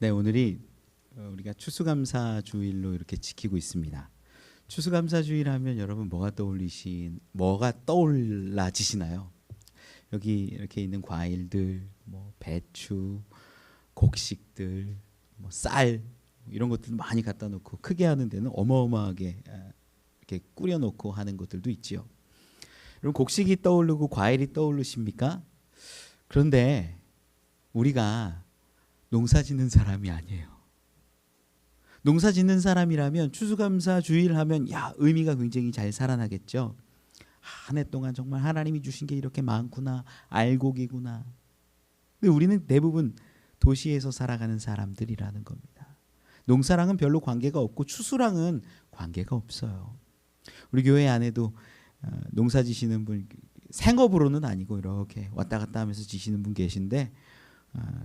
네, 오늘이 우리가 추수감사주일로 이렇게 지키고 있습니다. 추수감사주일 하면 여러분 뭐가 떠올라지시나요? 여기 이렇게 있는 과일들, 뭐 배추, 곡식들, 뭐 쌀 이런 것들 많이 갖다 놓고 크게 하는 데는 어마어마하게 이렇게 꾸려 놓고 하는 것들도 있지요. 여러분 곡식이 떠오르고 과일이 떠오르십니까? 그런데 우리가 농사 짓는 사람이 아니에요. 농사 짓는 사람이라면 추수감사주일 하면 의미가 굉장히 잘 살아나겠죠. 한 해 동안 정말 하나님이 주신 게 이렇게 많구나, 알곡이구나. 근데 우리는 대부분 도시에서 살아가는 사람들이라는 겁니다. 농사랑은 별로 관계가 없고 추수랑은 관계가 없어요. 우리 교회 안에도 농사 지시는 분, 생업으로는 아니고 이렇게 왔다 갔다 하면서 지시는 분 계신데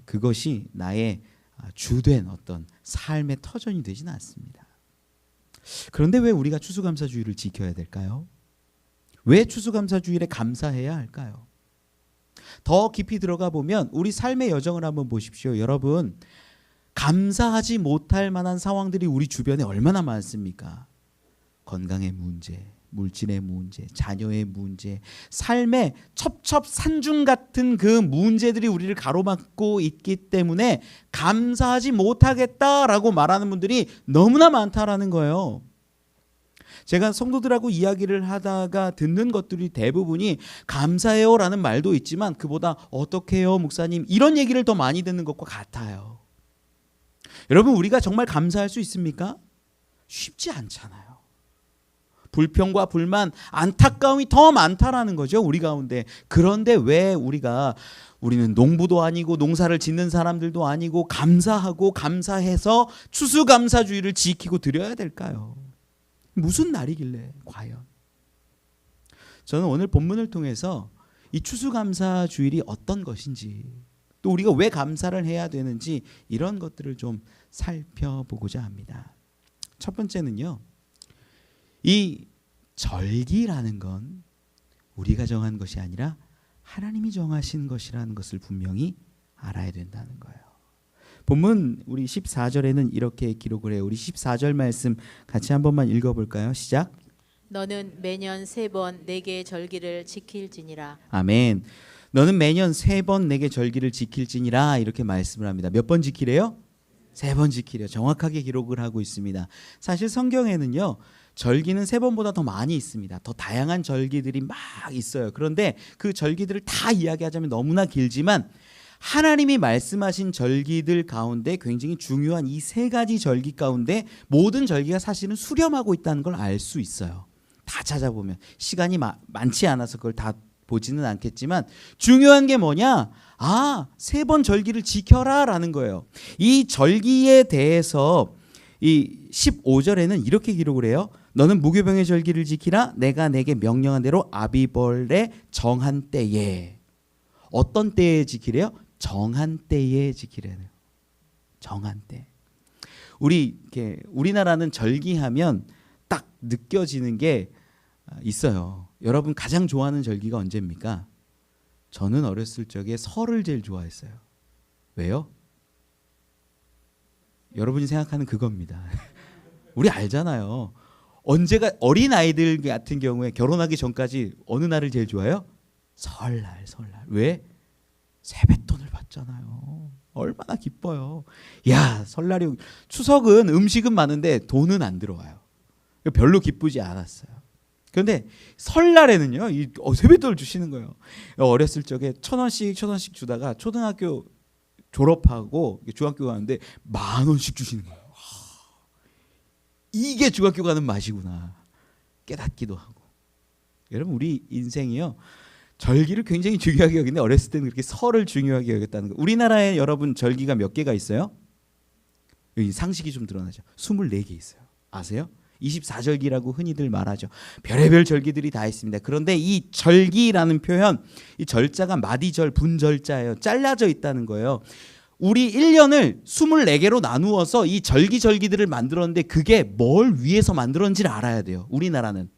그것이 나의 주된 어떤 삶의 터전이 되지는 않습니다. 그런데 왜 우리가 추수감사주일을 지켜야 될까요? 왜 추수감사주일에 감사해야 할까요? 더 깊이 들어가 보면 우리 삶의 여정을 한번 보십시오. 여러분, 감사하지 못할 만한 상황들이 우리 주변에 얼마나 많습니까? 건강의 문제, 물질의 문제, 자녀의 문제, 삶의 첩첩산중 같은 그 문제들이 우리를 가로막고 있기 때문에 감사하지 못하겠다라고 말하는 분들이 너무나 많다라는 거예요. 제가 성도들하고 이야기를 하다가 듣는 것들이 대부분이 감사해요라는 말도 있지만 그보다 어떻게 해요 목사님 이런 얘기를 더 많이 듣는 것과 같아요. 여러분 우리가 정말 감사할 수 있습니까? 쉽지 않잖아요. 불평과 불만, 안타까움이 더 많다라는 거죠 우리 가운데. 그런데 왜 우리는 농부도 아니고 농사를 짓는 사람들도 아니고 감사하고 감사해서 추수감사주일을 지키고 드려야 될까요? 무슨 날이길래 과연? 저는 오늘 본문을 통해서 이 추수감사주일이 어떤 것인지 또 우리가 왜 감사를 해야 되는지 이런 것들을 좀 살펴보고자 합니다. 첫 번째는요. 이 절기라는 건 우리가 정한 것이 아니라 하나님이 정하신 것이라는 것을 분명히 알아야 된다는 거예요. 본문 우리 14절에는 이렇게 기록을 해요. 우리 14절 말씀 같이 한 번만 읽어볼까요? 시작. 너는 매년 3번 내게 절기를 지킬지니라. 아멘. 너는 매년 3번 내게 절기를 지킬지니라 이렇게 말씀을 합니다. 몇 번 지키래요? 3번 지키래요. 정확하게 기록을 하고 있습니다. 사실 성경에는요. 절기는 3번보다 더 많이 있습니다. 더 다양한 절기들이 막 있어요. 그런데 그 절기들을 다 이야기하자면 너무나 길지만 하나님이 말씀하신 절기들 가운데 굉장히 중요한 이 3가지 절기 가운데 모든 절기가 사실은 수렴하고 있다는 걸 알 수 있어요. 다 찾아보면 시간이 많지 않아서 그걸 다 보지는 않겠지만 중요한 게 뭐냐? 3번 절기를 지켜라 라는 거예요. 이 절기에 대해서 이 15절에는 이렇게 기록을 해요. 너는 무교병의 절기를 지키라. 내가 내게 명령한 대로 아비벌의 정한 때에. 어떤 때에 지키래요? 정한 때에 지키래요. 정한 때. 우리나라는 절기하면 딱 느껴지는 게 있어요. 여러분 가장 좋아하는 절기가 언제입니까? 저는 어렸을 적에 설을 제일 좋아했어요. 왜요? 여러분이 생각하는 그겁니다. 우리 알잖아요. 언제가 어린 아이들 같은 경우에 결혼하기 전까지 어느 날을 제일 좋아해요? 설날. 왜? 세뱃돈을 받잖아요. 얼마나 기뻐요. 설날이 추석은 음식은 많은데 돈은 안 들어와요. 별로 기쁘지 않았어요. 그런데 설날에는요, 세뱃돈을 주시는 거예요. 어렸을 적에 1,000원씩 주다가 초등학교 졸업하고 중학교 가는데 10,000원씩 주시는 거예요. 이게 중학교 가는 맛이구나 깨닫기도 하고. 여러분 우리 인생이요 절기를 굉장히 중요하게 여기는데 어렸을 때는 그렇게 설을 중요하게 여겼다는 거. 우리나라에 여러분 절기가 몇 개가 있어요? 여기 상식이 좀 드러나죠. 24개 있어요. 아세요? 24절기라고 흔히들 말하죠. 별의별 절기들이 다 있습니다. 그런데 이 절기라는 표현, 이 절자가 마디절, 분절자예요. 잘라져 있다는 거예요. 우리 1년을 24개로 나누어서 이 절기들을 만들었는데 그게 뭘 위해서 만들었는지를 알아야 돼요. 우리나라는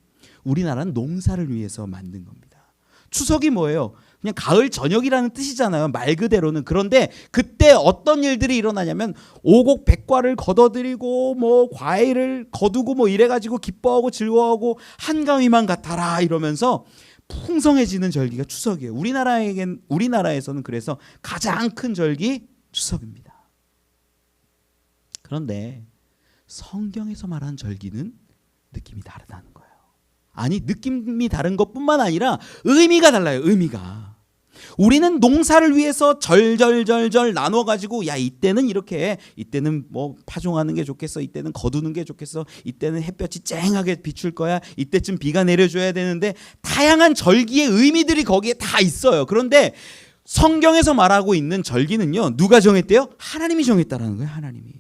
농사를 위해서 만든 겁니다. 추석이 뭐예요? 그냥 가을 저녁이라는 뜻이잖아요. 말 그대로는. 그런데 그때 어떤 일들이 일어나냐면 오곡백과를 걷어들이고 뭐 과일을 거두고 뭐 이래가지고 기뻐하고 즐거워하고 한가위만 같아라 이러면서 풍성해지는 절기가 추석이에요. 우리나라에서는 그래서 가장 큰 절기 추석입니다. 그런데 성경에서 말하는 절기는 느낌이 다르다는 거예요. 아니, 느낌이 다른 것뿐만 아니라 의미가 달라요. 의미가. 우리는 농사를 위해서 절절절절 나눠가지고 야 이때는 이렇게 이때는 뭐 파종하는 게 좋겠어, 이때는 거두는 게 좋겠어, 이때는 햇볕이 쨍하게 비출 거야, 이때쯤 비가 내려줘야 되는데 다양한 절기의 의미들이 거기에 다 있어요. 그런데 성경에서 말하고 있는 절기는요, 누가 정했대요? 하나님이 정했다라는 거예요. 하나님이.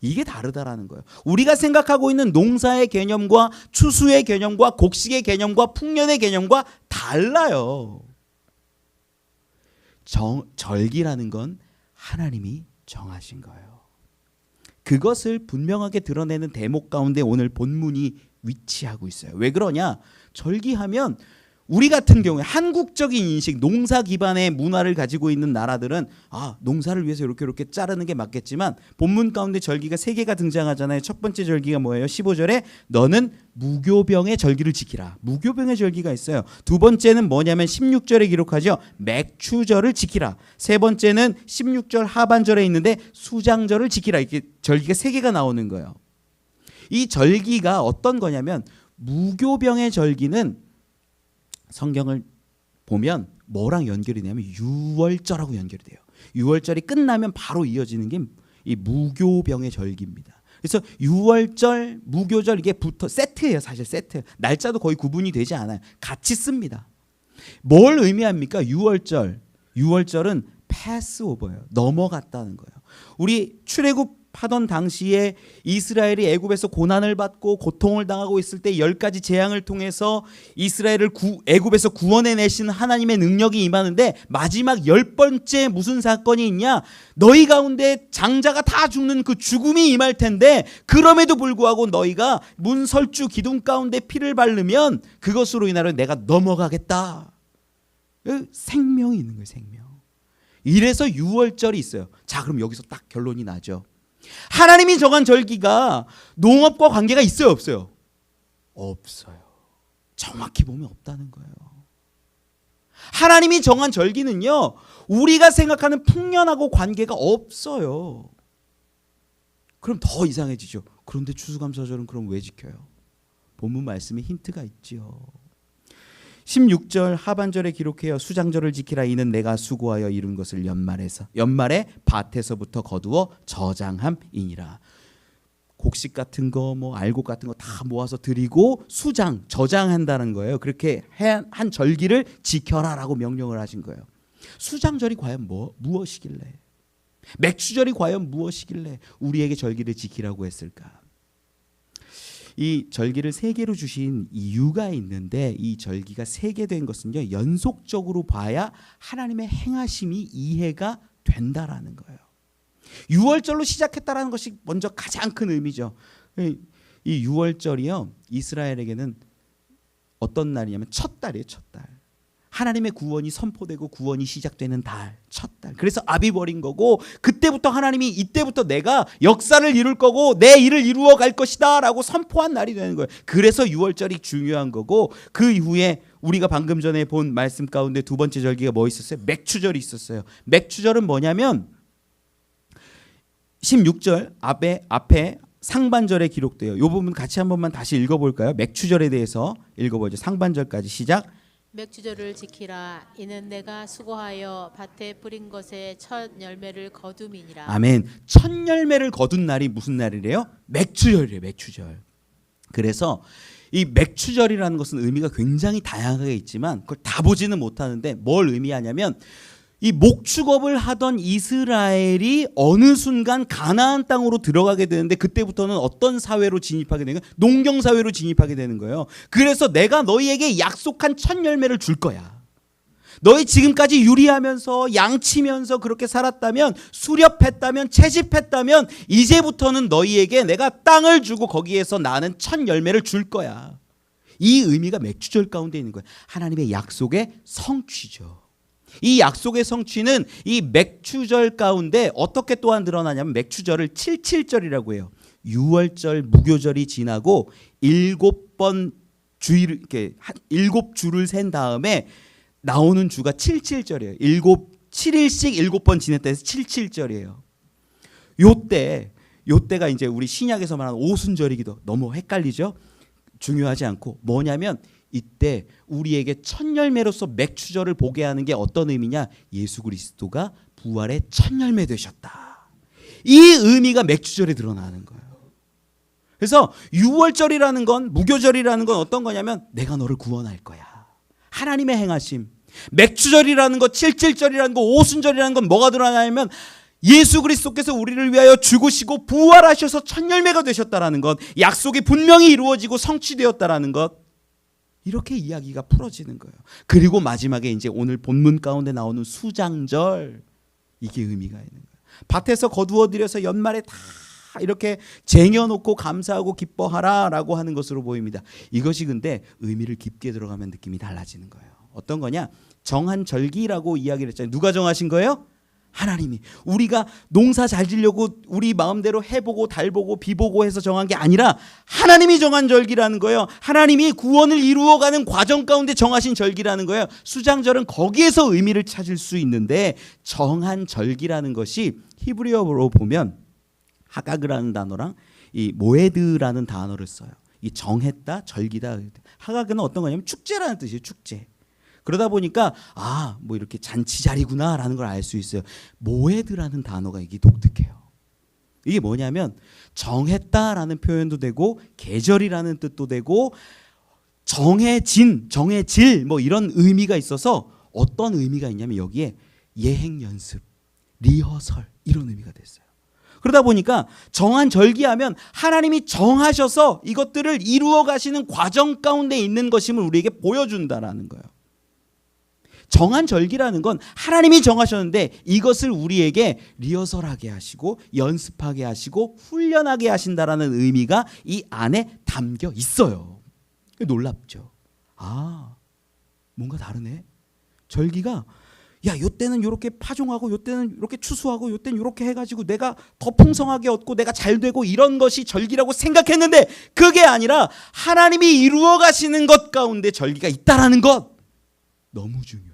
이게 다르다라는 거예요. 우리가 생각하고 있는 농사의 개념과 추수의 개념과 곡식의 개념과 풍년의 개념과 달라요. 절기라는 건 하나님이 정하신 거예요. 그것을 분명하게 드러내는 대목 가운데 오늘 본문이 위치하고 있어요. 왜 그러냐? 절기하면 우리 같은 경우에 한국적인 인식, 농사 기반의 문화를 가지고 있는 나라들은 농사를 위해서 이렇게 자르는 게 맞겠지만 본문 가운데 절기가 3개가 등장하잖아요. 첫 번째 절기가 뭐예요? 15절에 너는 무교병의 절기를 지키라. 무교병의 절기가 있어요. 두 번째는 뭐냐면 16절에 기록하죠. 맥추절을 지키라. 세 번째는 16절 하반절에 있는데 수장절을 지키라. 이렇게 절기가 3개가 나오는 거예요. 이 절기가 어떤 거냐면 무교병의 절기는 성경을 보면 뭐랑 연결이 되냐면 유월절하고 연결이 돼요. 유월절이 끝나면 바로 이어지는 게 이 무교병의 절기입니다. 그래서 유월절, 무교절 이게 붙어 세트예요. 사실 세트. 날짜도 거의 구분이 되지 않아요. 같이 씁니다. 뭘 의미합니까? 유월절은 패스오버예요. 넘어갔다는 거예요. 우리 출애굽 하던 당시에 이스라엘이 애굽에서 고난을 받고 고통을 당하고 있을 때 10가지 재앙을 통해서 이스라엘을 애굽에서 구원해내신 하나님의 능력이 임하는데 마지막 10번째 무슨 사건이 있냐? 너희 가운데 장자가 다 죽는 그 죽음이 임할 텐데 그럼에도 불구하고 너희가 문설주 기둥 가운데 피를 바르면 그것으로 인하여 내가 넘어가겠다. 생명이 있는 거예요. 생명. 이래서 유월절이 있어요. 자, 그럼 여기서 딱 결론이 나죠. 하나님이 정한 절기가 농업과 관계가 있어요, 없어요? 없어요. 정확히 보면 없다는 거예요. 하나님이 정한 절기는요, 우리가 생각하는 풍년하고 관계가 없어요. 그럼 더 이상해지죠. 그런데 추수감사절은 그럼 왜 지켜요? 본문 말씀에 힌트가 있지요. 16절 하반절에 기록해요. 수장절을 지키라. 이는 내가 수고하여 이룬 것을 연말에 밭에서부터 거두어 저장함이니라. 곡식 같은 거, 뭐 알곡 같은 거 다 모아서 드리고 저장한다는 거예요. 그렇게 한 절기를 지켜라라고 명령을 하신 거예요. 수장절이 과연 무엇이길래? 맥추절이 과연 무엇이길래 우리에게 절기를 지키라고 했을까? 이 절기를 3개로 주신 이유가 있는데 이 절기가 3개 된 것은요, 연속적으로 봐야 하나님의 행하심이 이해가 된다라는 거예요. 6월절로 시작했다라는 것이 먼저 가장 큰 의미죠. 이 6월절이요, 이스라엘에게는 어떤 날이냐면 첫 달이에요. 첫 달. 하나님의 구원이 선포되고 구원이 시작되는 달, 첫 달. 그래서 아비벌인 거고, 그때부터 하나님이 이때부터 내가 역사를 이룰 거고 내 일을 이루어 갈 것이다 라고 선포한 날이 되는 거예요. 그래서 6월절이 중요한 거고, 그 이후에 우리가 방금 전에 본 말씀 가운데 두 번째 절기가 뭐 있었어요? 맥추절이 있었어요. 맥추절은 뭐냐면 16절 앞에 상반절에 기록돼요. 이 부분 같이 한 번만 다시 읽어볼까요? 맥추절에 대해서 읽어보죠. 상반절까지 시작. 맥추절을 지키라. 이는 내가 수고하여 밭에 뿌린 것의 첫 열매를 거둠이니라. 아멘. 첫 열매를 거둔 날이 무슨 날이래요? 맥추절이래요. 맥추절. 그래서 이 맥추절이라는 것은 의미가 굉장히 다양하게 있지만 그걸 다 보지는 못하는데 뭘 의미하냐면, 이 목축업을 하던 이스라엘이 어느 순간 가나안 땅으로 들어가게 되는데 그때부터는 어떤 사회로 진입하게 되는 거예요? 농경 사회로 진입하게 되는 거예요. 그래서 내가 너희에게 약속한 첫 열매를 줄 거야. 너희 지금까지 유리하면서 양치면서 그렇게 살았다면, 수렵했다면, 채집했다면 이제부터는 너희에게 내가 땅을 주고 거기에서 나는 첫 열매를 줄 거야. 이 의미가 맥추절 가운데 있는 거예요. 하나님의 약속의 성취죠. 이 약속의 성취는 이 맥추절 가운데 어떻게 또한 드러나냐면 맥추절을 77절이라고 해요. 6월절 무교절이 지나고 7번 주일을 이렇게 7주를 센 다음에 나오는 주가 77절이에요. 7일씩 7번 지냈다 해서 77절이에요. 요때가 이제 우리 신약에서 말하는 오순절이기도 너무 헷갈리죠? 중요하지 않고 뭐냐면 이때 우리에게 첫 열매로서 맥추절을 보게 하는 게 어떤 의미냐? 예수 그리스도가 부활의 첫 열매 되셨다. 이 의미가 맥추절에 드러나는 거예요. 그래서 6월절이라는 건 무교절이라는 건 어떤 거냐면 내가 너를 구원할 거야. 하나님의 행하심. 맥추절이라는 것, 77절이라는 것, 오순절이라는 건 뭐가 드러나냐면 예수 그리스도께서 우리를 위하여 죽으시고 부활하셔서 첫 열매가 되셨다라는 것, 약속이 분명히 이루어지고 성취되었다라는 것, 이렇게 이야기가 풀어지는 거예요. 그리고 마지막에 이제 오늘 본문 가운데 나오는 수장절, 이게 의미가 있는 거예요. 밭에서 거두어들여서 연말에 다 이렇게 쟁여놓고 감사하고 기뻐하라라고 하는 것으로 보입니다. 이것이 근데 의미를 깊게 들어가면 느낌이 달라지는 거예요. 어떤 거냐? 정한 절기라고 이야기를 했잖아요. 누가 정하신 거예요? 하나님이. 우리가 농사 잘 지려고 우리 마음대로 해보고 달보고 비보고 해서 정한 게 아니라 하나님이 정한 절기라는 거예요. 하나님이 구원을 이루어가는 과정 가운데 정하신 절기라는 거예요. 수장절은 거기에서 의미를 찾을 수 있는데 정한 절기라는 것이 히브리어로 보면 하가그라는 단어랑 이 모에드라는 단어를 써요. 이 정했다, 절기다. 하가그는 어떤 거냐면 축제라는 뜻이에요. 축제. 그러다 보니까 뭐 이렇게 잔치 자리구나라는 걸 알 수 있어요. 모에드라는 단어가 이게 독특해요. 이게 뭐냐면 정했다라는 표현도 되고 계절이라는 뜻도 되고 정해진, 정해질 뭐 이런 의미가 있어서 어떤 의미가 있냐면 여기에 예행 연습, 리허설 이런 의미가 됐어요. 그러다 보니까 정한 절기하면 하나님이 정하셔서 이것들을 이루어 가시는 과정 가운데 있는 것임을 우리에게 보여준다라는 거예요. 정한 절기라는 건 하나님이 정하셨는데 이것을 우리에게 리허설하게 하시고 연습하게 하시고 훈련하게 하신다라는 의미가 이 안에 담겨 있어요. 놀랍죠. 뭔가 다르네. 절기가 요때는 이렇게 파종하고 요때는 이렇게 추수하고 요때는 이렇게 해가지고 내가 더 풍성하게 얻고 내가 잘 되고 이런 것이 절기라고 생각했는데 그게 아니라 하나님이 이루어 가시는 것 가운데 절기가 있다라는 것 너무 중요해요.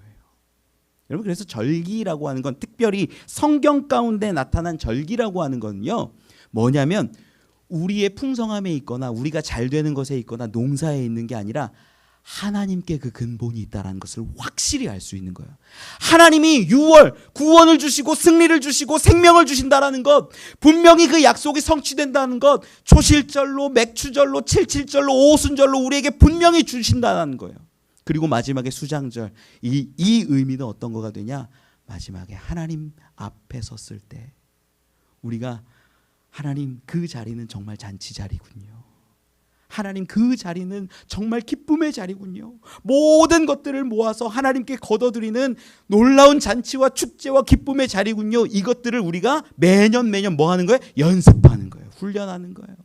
여러분 그래서 절기라고 하는 건 특별히 성경 가운데 나타난 절기라고 하는 건요 뭐냐면 우리의 풍성함에 있거나 우리가 잘 되는 것에 있거나 농사에 있는 게 아니라 하나님께 그 근본이 있다는 것을 확실히 알 수 있는 거예요. 하나님이 6월 구원을 주시고 승리를 주시고 생명을 주신다는 것, 분명히 그 약속이 성취된다는 것, 초실절로 맥추절로 77절로 오순절로 우리에게 분명히 주신다는 거예요. 그리고 마지막에 수장절, 이 의미는 어떤 거가 되냐? 마지막에 하나님 앞에 섰을 때 우리가 하나님 그 자리는 정말 잔치 자리군요. 하나님 그 자리는 정말 기쁨의 자리군요. 모든 것들을 모아서 하나님께 거둬들이는 놀라운 잔치와 축제와 기쁨의 자리군요. 이것들을 우리가 매년 뭐 하는 거예요? 연습하는 거예요. 훈련하는 거예요.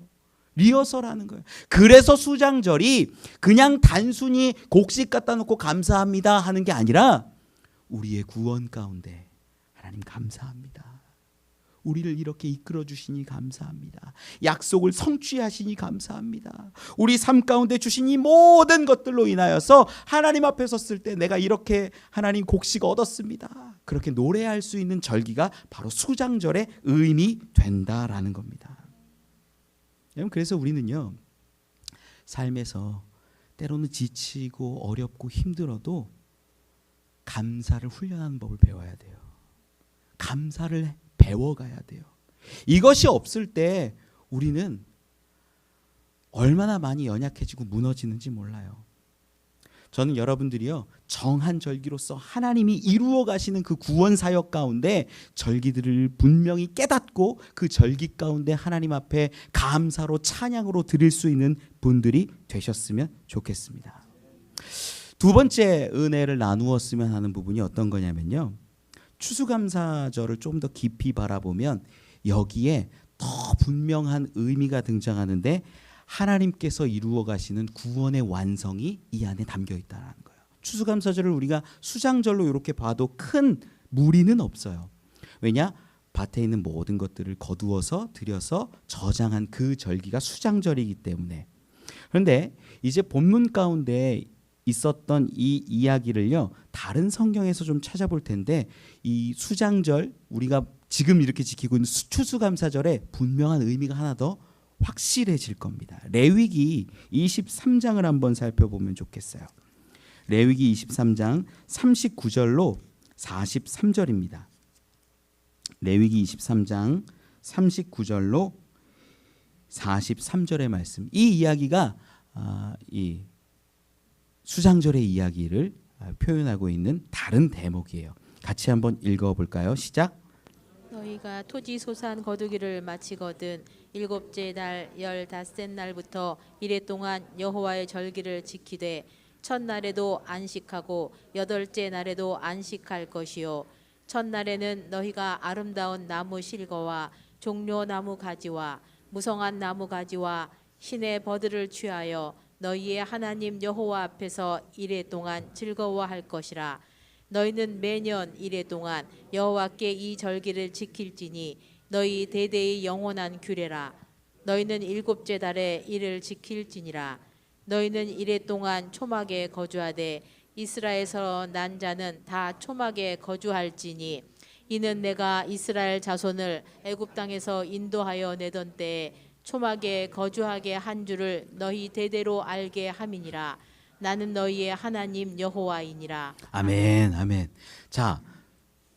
리허설하는 거예요. 그래서 수장절이 그냥 단순히 곡식 갖다 놓고 감사합니다 하는 게 아니라 우리의 구원 가운데 하나님 감사합니다. 우리를 이렇게 이끌어 주시니 감사합니다. 약속을 성취하시니 감사합니다. 우리 삶 가운데 주신 이 모든 것들로 인하여서 하나님 앞에 섰을 때 내가 이렇게 하나님 곡식 얻었습니다. 그렇게 노래할 수 있는 절기가 바로 수장절의 의미 된다라는 겁니다. 여러분 그래서 우리는요 삶에서 때로는 지치고 어렵고 힘들어도 감사를 훈련하는 법을 배워야 돼요. 감사를 배워가야 돼요. 이것이 없을 때 우리는 얼마나 많이 연약해지고 무너지는지 몰라요. 저는 여러분들이요 정한 절기로서 하나님이 이루어 가시는 그 구원 사역 가운데 절기들을 분명히 깨닫고 그 절기 가운데 하나님 앞에 감사로 찬양으로 드릴 수 있는 분들이 되셨으면 좋겠습니다. 두 번째 은혜를 나누었으면 하는 부분이 어떤 거냐면요. 추수감사절을 좀 더 깊이 바라보면 여기에 더 분명한 의미가 등장하는데 하나님께서 이루어 가시는 구원의 완성이 이 안에 담겨 있다는 거예요. 추수감사절을 우리가 수장절로 이렇게 봐도 큰 무리는 없어요. 왜냐? 밭에 있는 모든 것들을 거두어서 들여서 저장한 그 절기가 수장절이기 때문에. 그런데 이제 본문 가운데 있었던 이 이야기를요, 다른 성경에서 좀 찾아볼 텐데, 이 수장절, 우리가 지금 이렇게 지키고 있는 추수감사절에 분명한 의미가 하나 더 확실해질 겁니다. 레위기 23장을 한번 살펴보면 좋겠어요. 레위기 23장 39절로 43절입니다. 레위기 23장 39절로 43절의 말씀. 이 이야기가 이 수장절의 이야기를 표현하고 있는 다른 대목이에요. 같이 한번 읽어볼까요? 시작. 너희가 토지 소산 거두기를 마치거든 일곱째 달 15째 날부터 이래 동안 여호와의 절기를 지키되 첫날에도 안식하고 여덟째 날에도 안식할 것이요 첫날에는 너희가 아름다운 나무 실거와 종려나무 가지와 무성한 나무 가지와 신의 버들을 취하여 너희의 하나님 여호와 앞에서 이래 동안 즐거워할 것이라. 너희는 매년 이래 동안 여호와께 이 절기를 지킬지니 너희 대대의 영원한 규례라. 너희는 일곱째 달에 이를 지킬지니라. 너희는 이래 동안 초막에 거주하되 이스라엘에서 난 자는 다 초막에 거주할지니 이는 내가 이스라엘 자손을 애굽 땅에서 인도하여 내던 때에 초막에 거주하게 한 줄을 너희 대대로 알게 함이니라. 나는 너희의 하나님 여호와이니라. 아멘, 아멘. 자,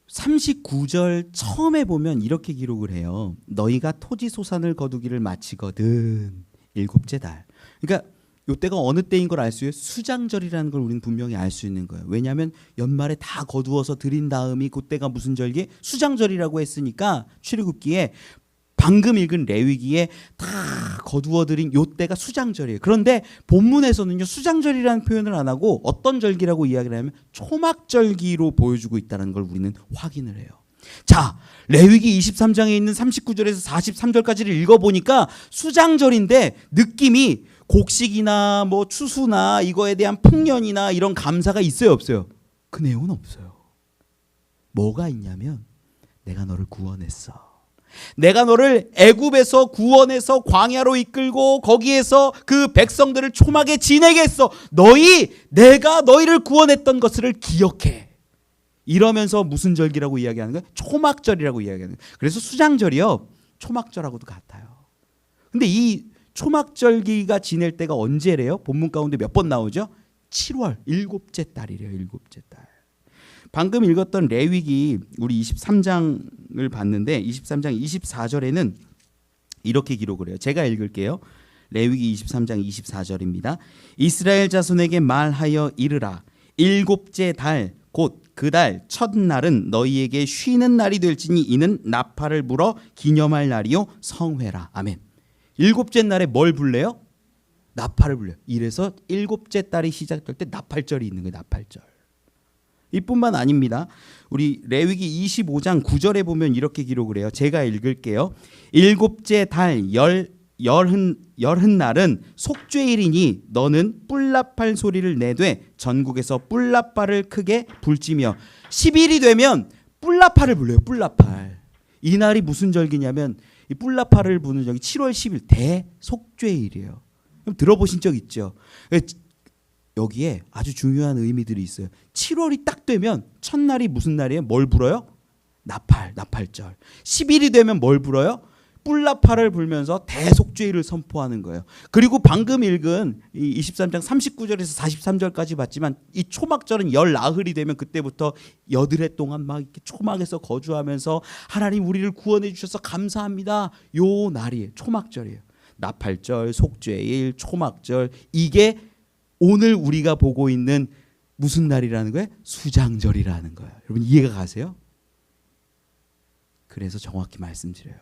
39절 처음에 보면 이렇게 기록을 해요. 너희가 토지 소산을 거두기를 마치거든 일곱째 달. 그러니까 이때가 어느 때인 걸 알 수 있어요. 수장절이라는 걸 우리는 분명히 알 수 있는 거예요. 왜냐하면 연말에 다 거두어서 드린 다음이 그때가 무슨 절기? 수장절이라고 했으니까 출애굽기에 방금 읽은 레위기에 다 거두어들인 요때가 수장절이에요. 그런데 본문에서는요, 수장절이라는 표현을 안 하고 어떤 절기라고 이야기를 하면 초막절기로 보여주고 있다는 걸 우리는 확인을 해요. 자, 레위기 23장에 있는 39절에서 43절까지를 읽어보니까 수장절인데 느낌이 곡식이나 뭐 추수나 이거에 대한 풍년이나 이런 감사가 있어요, 없어요? 그 내용은 없어요. 뭐가 있냐면 내가 너를 구원했어. 내가 너를 애굽에서 구원해서 광야로 이끌고 거기에서 그 백성들을 초막에 지내게 했어. 내가 너희를 구원했던 것을 기억해. 이러면서 무슨 절기라고 이야기하는 거예요? 초막절이라고 이야기하는 거예요. 그래서 수장절이요, 초막절하고도 같아요. 근데 이 초막절기가 지낼 때가 언제래요? 본문 가운데 몇 번 나오죠? 7월 일곱째 달이래요. 일곱째 달. 방금 읽었던 레위기 우리 23장을 봤는데 23장 24절에는 이렇게 기록을 해요. 제가 읽을게요. 레위기 23장 24절입니다. 이스라엘 자손에게 말하여 이르라. 일곱째 달 곧 그 달 첫날은 너희에게 쉬는 날이 될지니 이는 나팔을 불어 기념할 날이요 성회라. 아멘. 일곱째 날에 뭘 불래요? 나팔을 불려요. 이래서 일곱째 달이 시작될 때 나팔절이 있는 거예요. 나팔절. 이뿐만 아닙니다. 우리 레위기 25장 9절에 보면 이렇게 기록을 해요. 제가 읽을게요. 일곱째 달 열흔 날은 속죄일이니 너는 뿔나팔 소리를 내되 전국에서 뿔나팔을 크게 불지며 10일이 되면 뿔나팔을 불러요. 뿔나팔. 이 날이 무슨 절기냐면 이 뿔나팔을 부는 절기 7월 10일 대속죄일이에요. 들어보신 적 있죠? 여기에 아주 중요한 의미들이 있어요. 7월이 딱 되면 첫날이 무슨 날이에요? 뭘 불어요? 나팔절. 10일이 되면 뭘 불어요? 뿔나팔을 불면서 대속죄일을 선포하는 거예요. 그리고 방금 읽은 이 23장 39절에서 43절까지 봤지만 이 초막절은 열 나흘이 되면 그때부터 여드레 동안 막 이렇게 초막에서 거주하면서 하나님 우리를 구원해 주셔서 감사합니다. 요 날이에요. 초막절이에요. 나팔절, 속죄일, 초막절, 이게 오늘 우리가 보고 있는 무슨 날이라는 거예요? 수장절이라는 거예요. 여러분 이해가 가세요? 그래서 정확히 말씀드려요.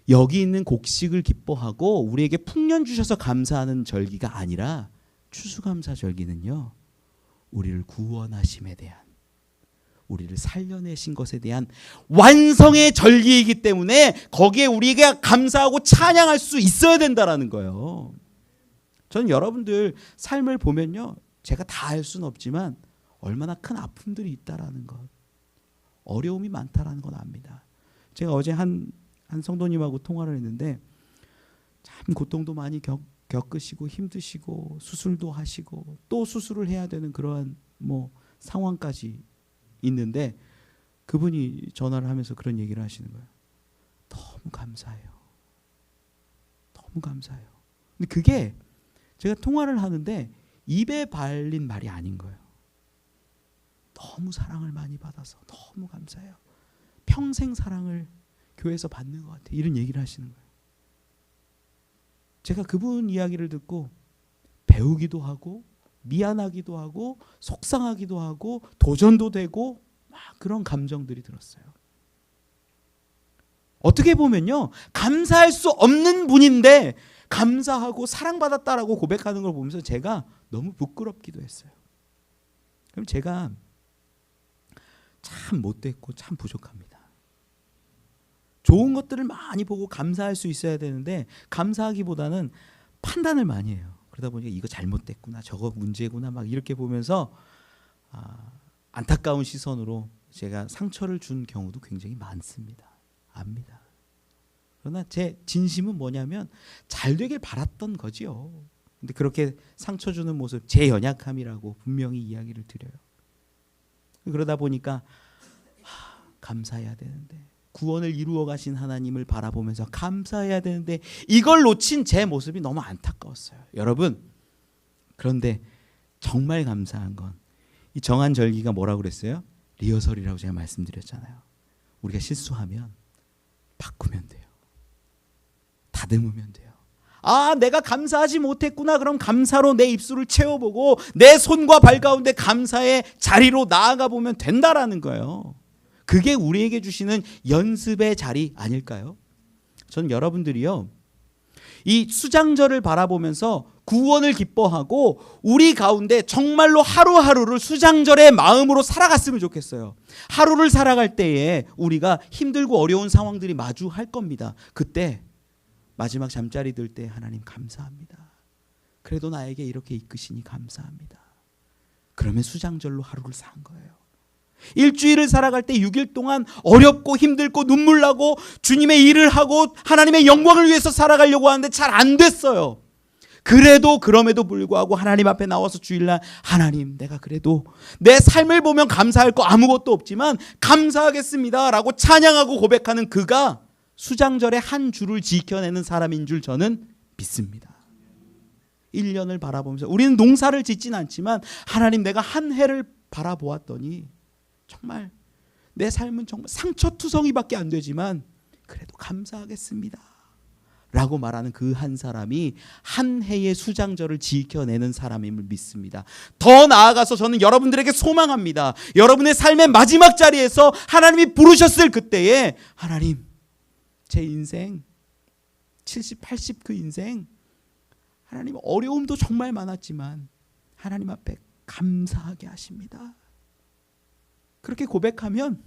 여기 있는 곡식을 기뻐하고 우리에게 풍년 주셔서 감사하는 절기가 아니라 추수감사 절기는요, 우리를 구원하심에 대한, 우리를 살려내신 것에 대한 완성의 절기이기 때문에 거기에 우리가 감사하고 찬양할 수 있어야 된다라는 거예요. 저는 여러분들 삶을 보면요, 제가 다 알 수는 없지만 얼마나 큰 아픔들이 있다라는 것, 어려움이 많다라는 건 압니다. 제가 어제 한 성도님하고 통화를 했는데 참 고통도 많이 겪으시고 힘드시고 수술도 하시고 또 수술을 해야 되는 그러한 뭐 상황까지 있는데 그분이 전화를 하면서 그런 얘기를 하시는 거예요. 너무 감사해요. 너무 감사해요. 근데 그게 제가 통화를 하는데 입에 발린 말이 아닌 거예요. 너무 사랑을 많이 받아서 너무 감사해요. 평생 사랑을 교회에서 받는 것 같아요. 이런 얘기를 하시는 거예요. 제가 그분 이야기를 듣고 배우기도 하고 미안하기도 하고 속상하기도 하고 도전도 되고 막 그런 감정들이 들었어요. 어떻게 보면요, 감사할 수 없는 분인데 감사하고 사랑받았다라고 고백하는 걸 보면서 제가 너무 부끄럽기도 했어요. 그럼 제가 참 못됐고 참 부족합니다. 좋은 것들을 많이 보고 감사할 수 있어야 되는데 감사하기보다는 판단을 많이 해요. 그러다 보니까 이거 잘못됐구나, 저거 문제구나 막 이렇게 보면서 안타까운 시선으로 제가 상처를 준 경우도 굉장히 많습니다. 압니다. 그러나 제 진심은 뭐냐면 잘 되길 바랐던 거지요. 근데 그렇게 상처 주는 모습, 제 연약함이라고 분명히 이야기를 드려요. 그러다 보니까 감사해야 되는데, 구원을 이루어 가신 하나님을 바라보면서 감사해야 되는데 이걸 놓친 제 모습이 너무 안타까웠어요. 여러분, 그런데 정말 감사한 건 이 정한절기가 뭐라고 그랬어요? 리허설이라고 제가 말씀드렸잖아요. 우리가 실수하면 바꾸면 돼요. 다듬으면 돼요. 아, 내가 감사하지 못했구나. 그럼 감사로 내 입술을 채워보고 내 손과 발 가운데 감사의 자리로 나아가 보면 된다라는 거예요. 그게 우리에게 주시는 연습의 자리 아닐까요? 전 여러분들이요, 이 수장절을 바라보면서 구원을 기뻐하고 우리 가운데 정말로 하루하루를 수장절의 마음으로 살아갔으면 좋겠어요. 하루를 살아갈 때에 우리가 힘들고 어려운 상황들이 마주할 겁니다. 그때 마지막 잠자리 들 때 하나님 감사합니다. 그래도 나에게 이렇게 이끄시니 감사합니다. 그러면 수장절로 하루를 산 거예요. 일주일을 살아갈 때 6일 동안 어렵고 힘들고 눈물 나고 주님의 일을 하고 하나님의 영광을 위해서 살아가려고 하는데 잘 안 됐어요. 그래도 그럼에도 불구하고 하나님 앞에 나와서 주일날 하나님, 내가 그래도 내 삶을 보면 감사할 거 아무것도 없지만 감사하겠습니다 라고 찬양하고 고백하는 그가 수장절의 한 주를 지켜내는 사람인 줄 저는 믿습니다. 1년을 바라보면서 우리는 농사를 짓진 않지만 하나님, 내가 한 해를 바라보았더니 정말 내 삶은 정말 상처투성이밖에 안 되지만 그래도 감사하겠습니다 라고 말하는 그 한 사람이 한 해의 수장절을 지켜내는 사람임을 믿습니다. 더 나아가서 저는 여러분들에게 소망합니다. 여러분의 삶의 마지막 자리에서 하나님이 부르셨을 그때에 하나님, 제 인생 70, 80 그 인생 하나님 어려움도 정말 많았지만 하나님 앞에 감사하게 하십니다. 그렇게 고백하면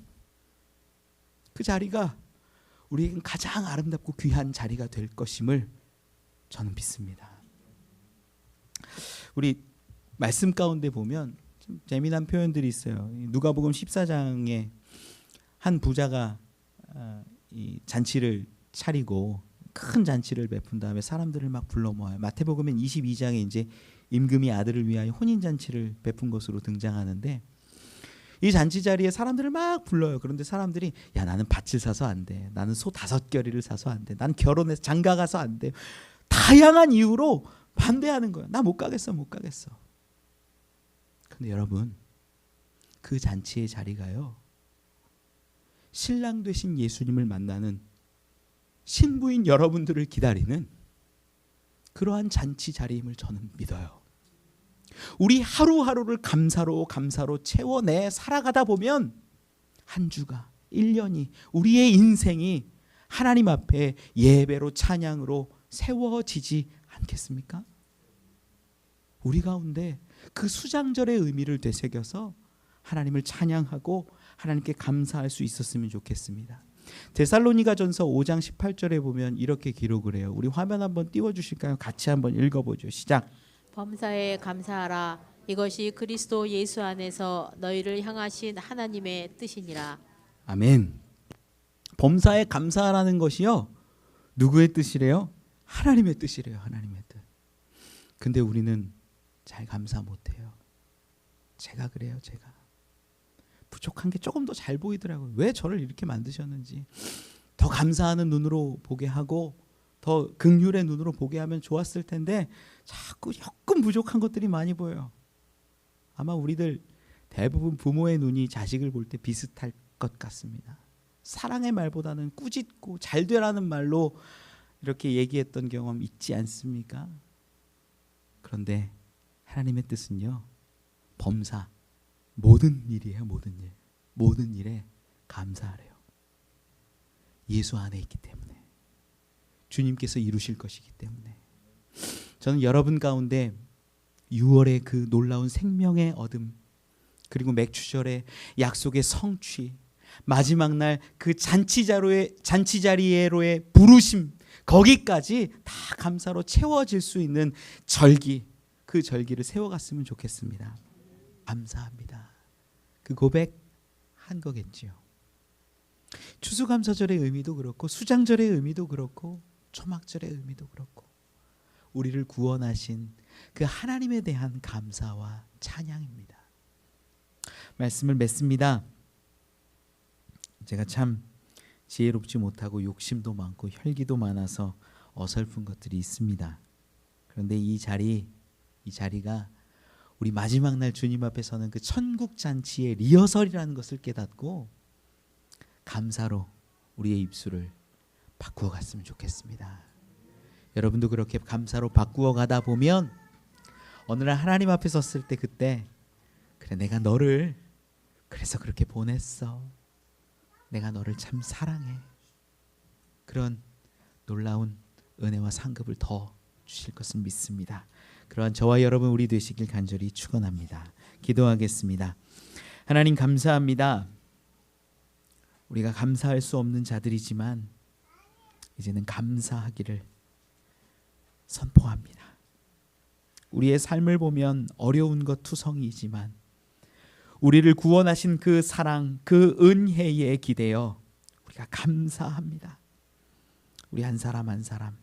그 자리가 우리에겐 가장 아름답고 귀한 자리가 될 것임을 저는 믿습니다. 우리 말씀 가운데 보면 좀 재미난 표현들이 있어요. 누가복음 14장에 한 부자가 이 잔치를 차리고 큰 잔치를 베푼 다음에 사람들을 막 불러 모아요. 마태복음은 22장에 이제 임금이 아들을 위하여 혼인 잔치를 베푼 것으로 등장하는데, 이 잔치 자리에 사람들을 막 불러요. 그런데 사람들이, 야, 나는 밭을 사서 안 돼. 나는 소 5겨리를 사서 안 돼. 난 결혼해서 장가 가서 안 돼. 다양한 이유로 반대하는 거예요. 나 못 가겠어, 못 가겠어. 근데 여러분, 그 잔치의 자리가요, 신랑 되신 예수님을 만나는 신부인 여러분들을 기다리는 그러한 잔치 자리임을 저는 믿어요. 우리 하루하루를 감사로 채워내 살아가다 보면 한 주가, 1년이, 우리의 인생이 하나님 앞에 예배로 찬양으로 세워지지 않겠습니까? 우리 가운데 그 수장절의 의미를 되새겨서 하나님을 찬양하고 하나님께 감사할 수 있었으면 좋겠습니다. 데살로니가전서 5장 18절에 보면 이렇게 기록을 해요. 우리 화면 한번 띄워주실까요? 같이 한번 읽어보죠. 시작. 범사에 감사하라. 이것이 그리스도 예수 안에서 너희를 향하신 하나님의 뜻이니라. 아멘. 범사에 감사하라는 것이요, 누구의 뜻이래요? 하나님의 뜻이래요. 하나님의 뜻. 근데 우리는 잘 감사 못해요. 제가 그래요. 제가 부족한 게 조금 더 잘 보이더라고요. 왜 저를 이렇게 만드셨는지 더 감사하는 눈으로 보게 하고 더 긍휼의 눈으로 보게 하면 좋았을 텐데 자꾸 조금 부족한 것들이 많이 보여요. 아마 우리들 대부분 부모의 눈이 자식을 볼 때 비슷할 것 같습니다. 사랑의 말보다는 꾸짖고 잘 되라는 말로 이렇게 얘기했던 경험 있지 않습니까? 그런데 하나님의 뜻은요, 범사, 모든 일이에요. 모든 일, 모든 일에 감사하래요. 예수 안에 있기 때문에, 주님께서 이루실 것이기 때문에. 저는 여러분 가운데 6월의 그 놀라운 생명의 얻음, 그리고 맥추절의 약속의 성취, 마지막 날 그 잔치자리에로의 부르심, 거기까지 다 감사로 채워질 수 있는 절기, 그 절기를 세워갔으면 좋겠습니다. 감사합니다. 그 고백한 거겠지요. 추수감사절의 의미도 그렇고, 수장절의 의미도 그렇고, 초막절의 의미도 그렇고, 우리를 구원하신 그 하나님에 대한 감사와 찬양입니다. 말씀을 맺습니다. 제가 참 지혜롭지 못하고 욕심도 많고 혈기도 많아서 어설픈 것들이 있습니다. 그런데 이 자리가 우리 마지막 날 주님 앞에 서는 그 천국 잔치의 리허설이라는 것을 깨닫고 감사로 우리의 입술을 바꾸어 갔으면 좋겠습니다. 여러분도 그렇게 감사로 바꾸어 가다 보면 어느 날 하나님 앞에 섰을 때, 그때 그래, 내가 너를 그래서 그렇게 보냈어, 내가 너를 참 사랑해, 그런 놀라운 은혜와 상급을 더 주실 것을 믿습니다. 그러한 저와 여러분 우리 되시길 간절히 축원합니다. 기도하겠습니다. 하나님 감사합니다. 우리가 감사할 수 없는 자들이지만 이제는 감사하기를 선포합니다. 우리의 삶을 보면 어려운 것 투성이지만 우리를 구원하신 그 사랑, 그 은혜에 기대어 우리가 감사합니다. 우리 한 사람 한 사람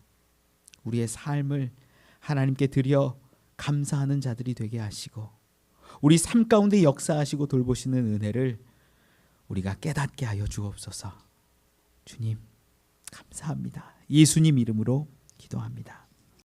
우리의 삶을 하나님께 드려 감사하는 자들이 되게 하시고, 우리 삶 가운데 역사하시고 돌보시는 은혜를 우리가 깨닫게 하여 주옵소서. 주님 감사합니다. 예수님 이름으로 기도합니다.